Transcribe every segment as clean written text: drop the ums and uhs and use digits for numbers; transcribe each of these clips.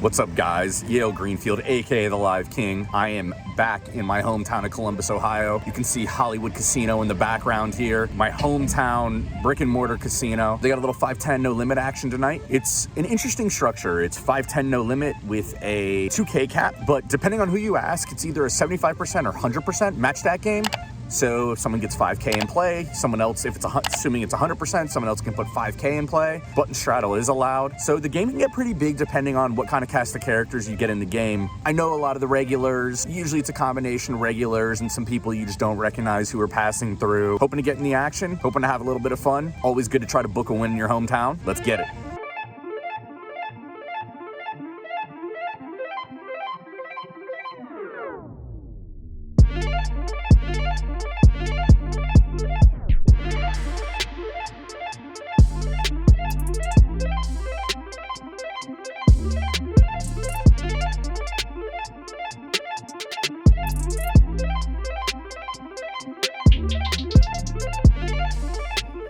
What's up, guys? Yale Greenfield, aka the Live King. I am back in my hometown of Columbus, Ohio. You can see Hollywood Casino in the background here. My hometown brick and mortar casino. They got a little 5-10 no limit action tonight. It's an interesting structure. It's 5-10 no limit with a 2K cap, but depending on who you ask, it's either a 75% or 100% match that game. So if someone gets 5K in play, someone else, if it's assuming it's 100%, someone else can put 5K in play. Button straddle is allowed. So the game can get pretty big depending on what kind of cast of characters you get in the game. I know a lot of the regulars, usually it's a combination of regulars and some people you just don't recognize who are passing through. Hoping to get in the action, hoping to have a little bit of fun. Always good to try to book a win in your hometown. Let's get it.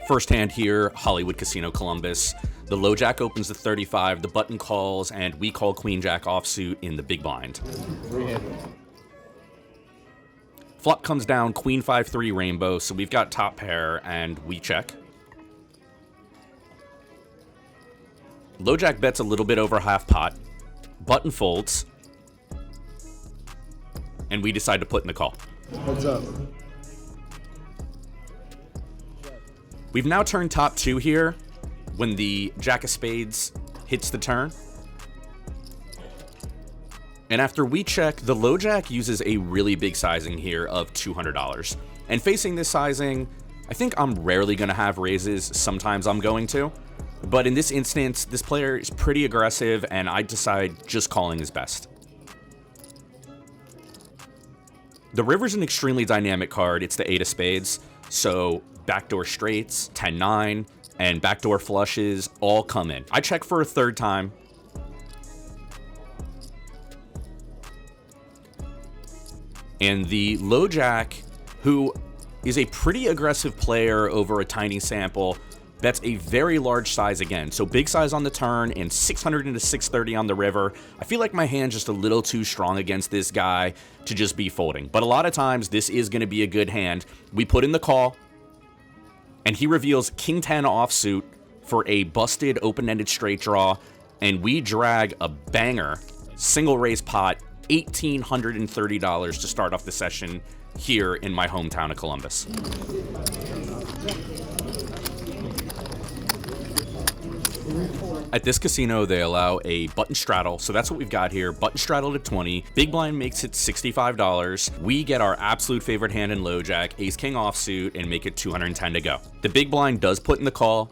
First hand here, Hollywood Casino, Columbus. The low jack opens to 35, the button calls, and we call queen jack offsuit in the big blind. Flop comes down, queen 5-3 rainbow, so we've got top pair, and we check. Low jack bets a little bit over half pot. Button folds. And we decide to put in the call. What's up? We've now turned top two here when the jack of spades hits the turn. And after we check, the low jack uses a really big sizing here of $200. And facing this sizing, I think I'm rarely going to have raises. Sometimes I'm going to. But in this instance, this player is pretty aggressive, and I decide just calling is best. The river's an extremely dynamic card. It's the 8 of spades. So backdoor straights, 10-9, and backdoor flushes all come in. I check for a third time. And the low jack, who is a pretty aggressive player over a tiny sample, bets a very large size again. So big size on the turn and 600 into 630 on the river. I feel like my hand's just a little too strong against this guy to just be folding. But a lot of times this is going to be a good hand. We put in the call. And he reveals king 10 offsuit for a busted open-ended straight draw, and we drag a banger single raise pot, $1,830 to start off the session here in my hometown of Columbus. At this casino, they allow a button straddle, so that's what we've got here. Button straddle to 20. Big blind makes it $65. We get our absolute favorite hand in low jack, ace king offsuit, and make it $210 to go. The big blind does put in the call,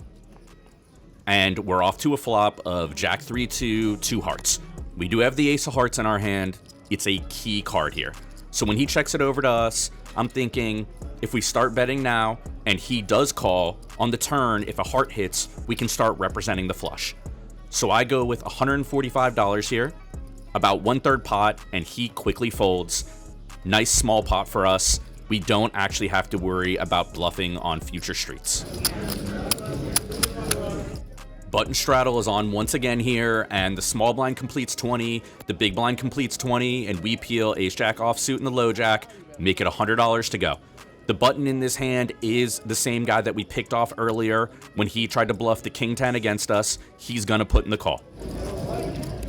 and we're off to a flop of jack 3-2, 2 hearts. We do have the ace of hearts in our hand. It's a key card here. So when he checks it over to us, I'm thinking if we start betting now and he does call on the turn, if a heart hits, we can start representing the flush. So I go with $145 here, about 1/3 pot, and he quickly folds. Nice small pot for us. We don't actually have to worry about bluffing on future streets. Button straddle is on once again here, and the small blind completes 20, the big blind completes 20, and we peel ace jack offsuit in the low jack, make it $100 to go. The button in this hand is the same guy that we picked off earlier when he tried to bluff the king 10 against us. He's gonna put in the call.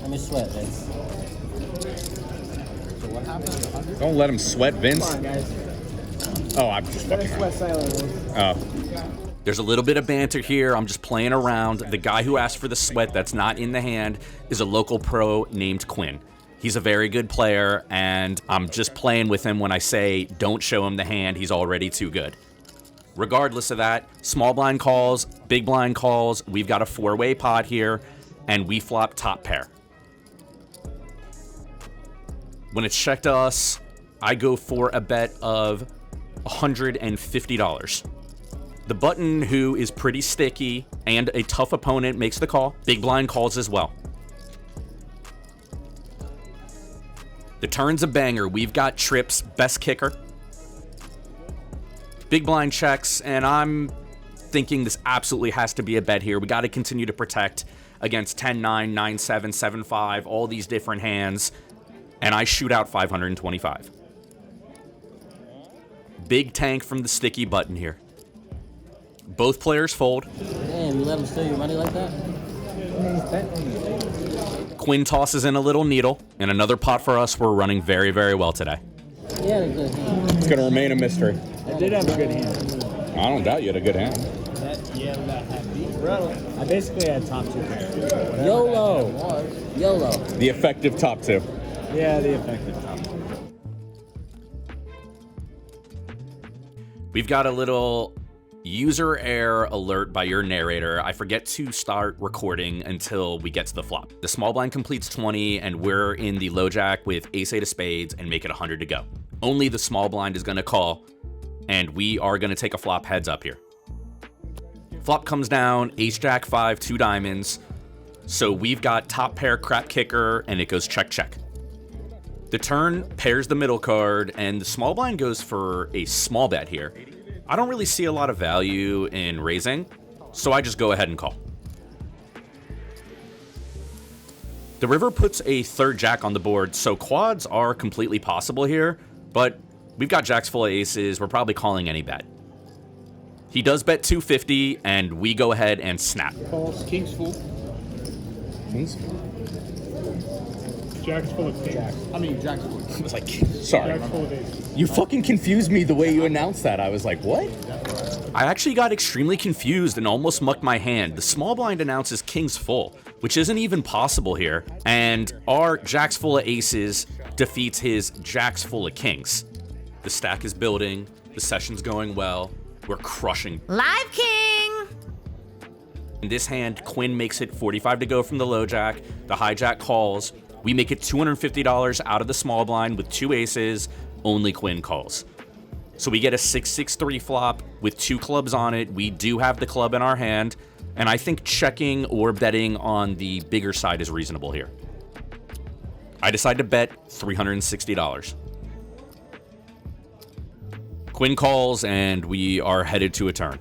Let me sweat, Vince. So what happens? Don't let him sweat, Vince. Come on, guys. Oh, I'm just fucking around. Oh. There's a little bit of banter here. I'm just playing around. The guy who asked for the sweat that's not in the hand is a local pro named Quinn. He's a very good player, and I'm just playing with him when I say don't show him the hand. He's already too good. Regardless of that, small blind calls, big blind calls. We've got a 4-way pot here, and we flop top pair. When it's checked to us, I go for a bet of $150. The button, who is pretty sticky and a tough opponent, makes the call. Big blind calls as well. The turn's a banger. We've got trips, best kicker. Big blind checks, and I'm thinking this absolutely has to be a bet here. We got to continue to protect. against 10-9, 9-7, 7-5, all these different hands, and I shoot out 525. Big tank from the sticky button here. Both players fold. Damn, you let him steal your money like that? Quinn tosses in a little needle, and another pot for us. We're running very, very well today. Yeah, a good hand. It's gonna remain a mystery. I did have a good hand. I don't doubt you had a good hand. I basically had top 2 pairs. YOLO. YOLO. The effective top 2. Yeah, the effective top. We've got a little user error alert by your narrator. I forget to start recording until we get to the flop. The small blind completes 20, and we're in the low jack with ace-8 of spades and make it 100 to go. Only the small blind is going to call, and we are going to take a flop heads up here. Flop comes down, ace-jack 5, 2 diamonds. So we've got top pair crap kicker, and it goes check, check. The turn pairs the middle card, and the small blind goes for a small bet here. I don't really see a lot of value in raising, so I just go ahead and call. The river puts a third jack on the board, so quads are completely possible here, but we've got jacks full of aces. We're probably calling any bet. He does bet 250, and we go ahead and snap. Calls. King's full. Kings? Jack's full of kings. I mean, Jack's full of kings. I was like, sorry. Jack's full of aces. You fucking confused me the way you announced that. I was like, what? I actually got extremely confused and almost mucked my hand. The small blind announces kings full, which isn't even possible here, and our jacks full of aces defeats his jacks full of kings. The stack is building, the session's going well, we're crushing. Live King! In this hand, Quinn makes it 45 to go from the low jack, the high jack calls, we make it $250 out of the small blind with 2 aces, only Quinn calls. So we get a 6-6-3 flop with 2 clubs on it. We do have the club in our hand, and I think checking or betting on the bigger side is reasonable here. I decide to bet $360. Quinn calls, and we are headed to a turn.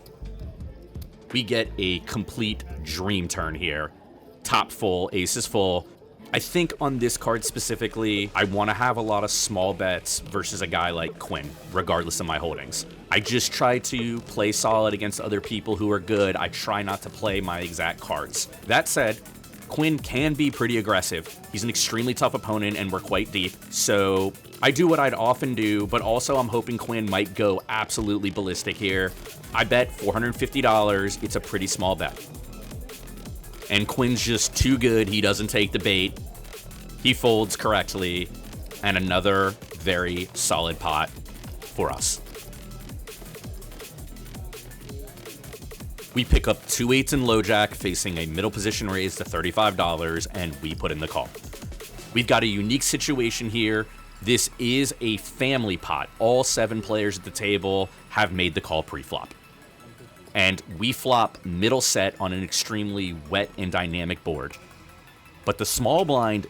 We get a complete dream turn here. Top full, aces full. I think on this card specifically, I want to have a lot of small bets versus a guy like Quinn, regardless of my holdings. I just try to play solid against other people who are good. I try not to play my exact cards. That said, Quinn can be pretty aggressive. He's an extremely tough opponent, and we're quite deep. So I do what I'd often do, but also I'm hoping Quinn might go absolutely ballistic here. I bet $450. It's a pretty small bet. And Quinn's just too good. He doesn't take the bait. He folds correctly. And another very solid pot for us. We pick up 2 8s in low jack, facing a middle position raise to $35, and we put in the call. We've got a unique situation here. This is a family pot. All 7 players at the table have made the call pre-flop. And we flop middle set on an extremely wet and dynamic board. But the small blind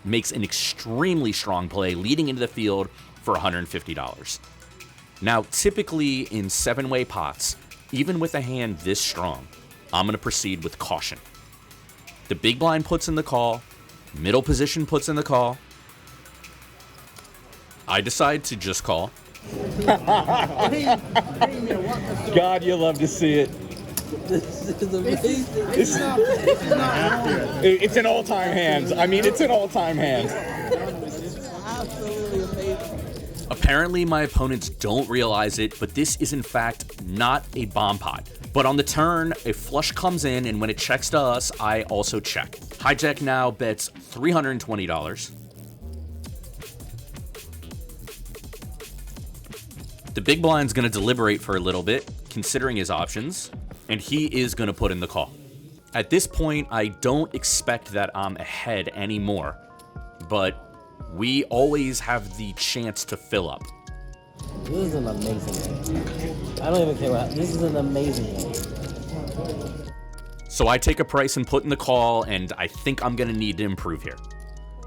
makes an extremely strong play leading into the field for $150. Now, typically in 7-way pots, even with a hand this strong, I'm going to proceed with caution. The big blind puts in the call, middle position puts in the call. I decide to just call. God, you love to see it. This is amazing. It's an all-time hands. I mean, it's an all-time hands. Absolutely amazing. Apparently, my opponents don't realize it, but this is in fact not a bomb pot. But on the turn, a flush comes in, and when it checks to us, I also check. Hijack now bets $320. The big blind's going to deliberate for a little bit, considering his options, and he is going to put in the call. At this point, I don't expect that I'm ahead anymore, but we always have the chance to fill up. This is an amazing game. I don't even care what. This is an amazing game. So I take a price and put in the call, and I think I'm going to need to improve here.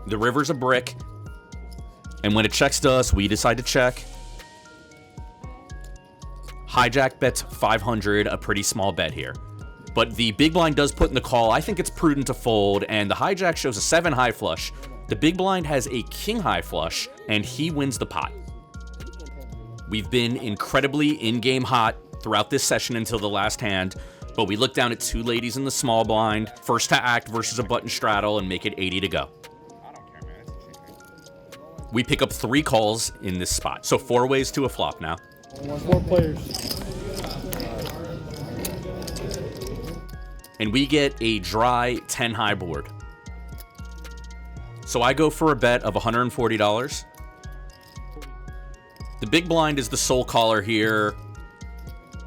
The river's a brick, and when it checks to us, we decide to check. Hijack bets 500, a pretty small bet here. But the big blind does put in the call. I think it's prudent to fold, and the hijack shows a 7 high flush. The big blind has a king high flush, and he wins the pot. We've been incredibly in-game hot throughout this session until the last hand, but we look down at 2 ladies in the small blind, first to act versus a button straddle, and make it 80 to go. We pick up 3 calls in this spot, so 4 ways to a flop now. 4 players. And we get a dry 10 high board. So I go for a bet of $140. The big blind is the sole caller here,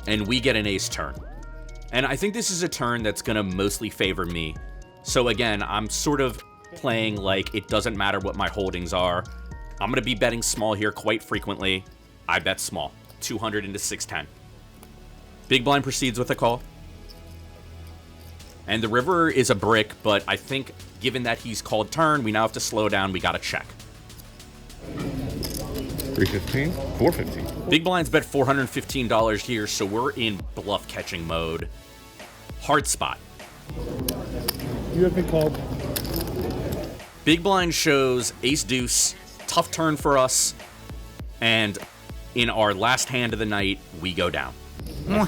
and we get an ace turn. And I think this is a turn that's going to mostly favor me. So again, I'm sort of playing like it doesn't matter what my holdings are. I'm going to be betting small here quite frequently. I bet small, 200 into 610. Big blind proceeds with a call. And the river is a brick, but I think given that he's called turn, we now have to slow down. We got to check. 315, 415. Big blind's bet $415 here, so we're in bluff catching mode. Hard spot. You have been called. Big blind shows ace deuce. Tough turn for us. And in our last hand of the night, we go down. All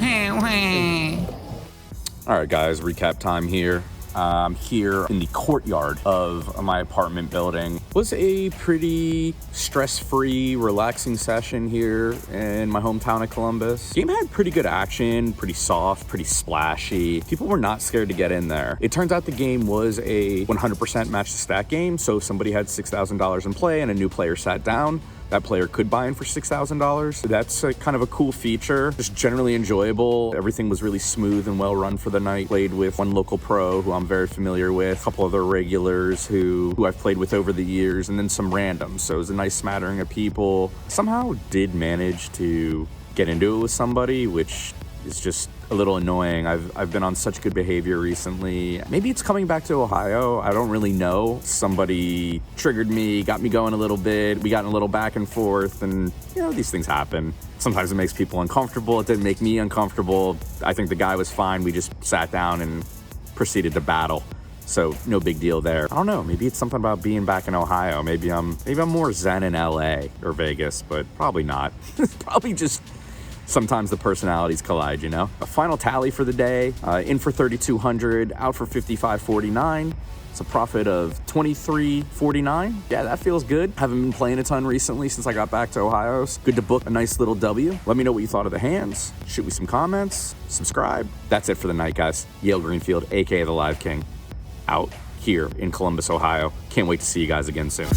right, guys, recap time here. I'm here in the courtyard of my apartment building. It was a pretty stress-free, relaxing session here in my hometown of Columbus. Game had pretty good action, pretty soft, pretty splashy. People were not scared to get in there. It turns out the game was a 100% match to stack game, so if somebody had $6,000 in play and a new player sat down, that player could buy in for $6,000. So that's kind of a cool feature. Just generally enjoyable. Everything was really smooth and well run for the night. Played with one local pro who I'm very familiar with, a couple other regulars who I've played with over the years, and then some randoms. So it was a nice smattering of people. Somehow did manage to get into it with somebody, which is just a little annoying. I've been on such good behavior recently. Maybe it's coming back to Ohio. I don't really know. Somebody triggered me, got me going a little bit. We got in a little back and forth, and you know, these things happen. Sometimes it makes people uncomfortable. It didn't make me uncomfortable. I think the guy was fine. We just sat down and proceeded to battle. So no big deal there. I don't know. Maybe it's something about being back in Ohio. Maybe I'm more zen in LA or Vegas, but probably not. Probably just sometimes the personalities collide, you know? A final tally for the day, in for 3,200, out for 5,549. It's a profit of 23.49. Yeah, that feels good. Haven't been playing a ton recently since I got back to Ohio. It's good to book a nice little W. Let me know what you thought of the hands. Shoot me some comments, subscribe. That's it for the night, guys. Yale Greenfield, aka the Live King, out here in Columbus, Ohio. Can't wait to see you guys again soon.